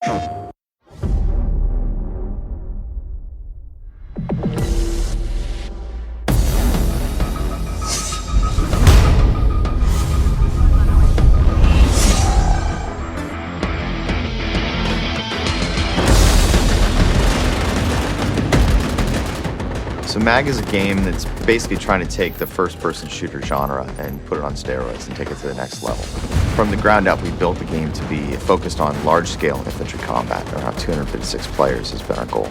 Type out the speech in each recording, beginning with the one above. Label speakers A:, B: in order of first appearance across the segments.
A: So MAG is a game that's basically trying to take the first-person shooter genre and put it on steroids and take it to the next level. From the ground up, we built the game to be focused on large-scale infantry combat. Around 256 players has been our goal.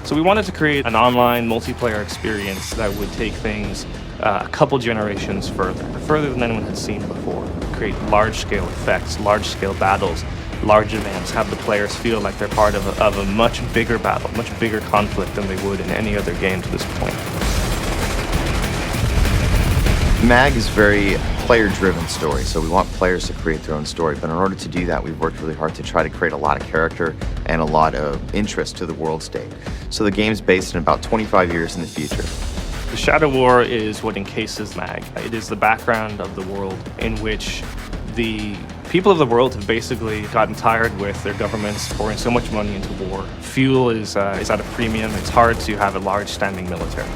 B: So we wanted to create an online multiplayer experience that would take things a couple generations further than anyone had seen before. Create large-scale effects, large-scale battles, large events, have the players feel like they're part of a much bigger battle, much bigger conflict than they would in any other game to this point.
A: MAG is very player-driven story, so we want players to create their own story, but in order to do that, we've worked really hard to try to create a lot of character and a lot of interest to the world state. So the game's based in about 25 years in the future.
B: The Shadow War is what encases MAG. It is the background of the world in which the people of the world have basically gotten tired with their governments pouring so much money into war. Fuel is at a premium. It's hard to have a large standing military.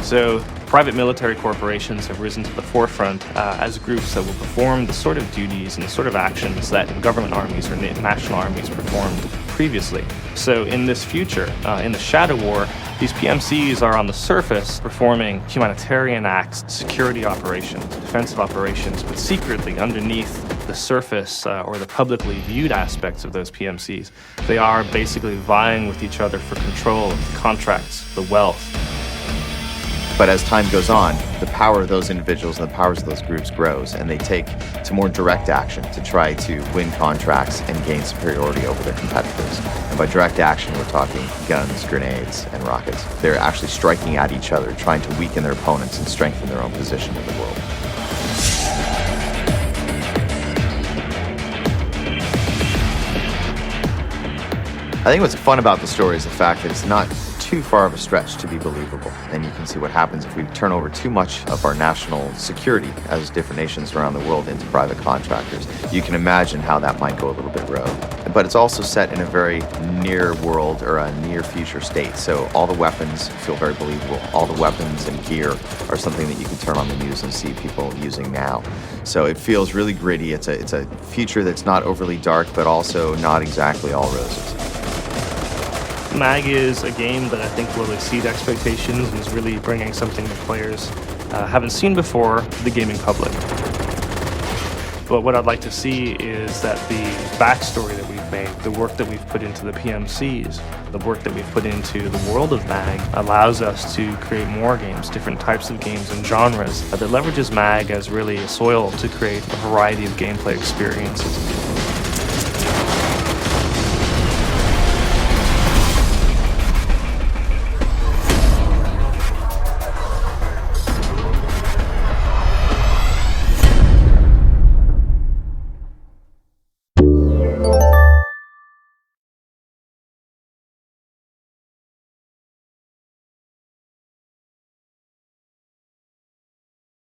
B: So private military corporations have risen to the forefront as groups that will perform the sort of duties and the sort of actions that government armies or national armies performed previously. So in this future, in the Shadow War, these PMCs are on the surface performing humanitarian acts, security operations, defensive operations, but secretly underneath the surface or the publicly viewed aspects of those PMCs, they are basically vying with each other for control of the contracts, the wealth.
A: But as time goes on, the power of those individuals and the powers of those groups grows, and they take to more direct action to try to win contracts and gain superiority over their competitors. And by direct action, we're talking guns, grenades, and rockets. They're actually striking at each other, trying to weaken their opponents and strengthen their own position in the world. I think what's fun about the story is the fact that it's not too far of a stretch to be believable. And you can see what happens if we turn over too much of our national security as different nations around the world into private contractors. You can imagine how that might go a little bit rogue. But it's also set in a very near world or a near future state. So all the weapons feel very believable. All the weapons and gear are something that you can turn on the news and see people using now. So it feels really gritty. It's a future that's not overly dark, but also not exactly all roses.
B: MAG is a game that I think will exceed expectations and is really bringing something that players haven't seen before to the gaming public. But what I'd like to see is that the backstory that we've made, the work that we've put into the PMCs, the work that we've put into the world of MAG allows us to create more games, different types of games and genres that leverages MAG as really a soil to create a variety of gameplay experiences.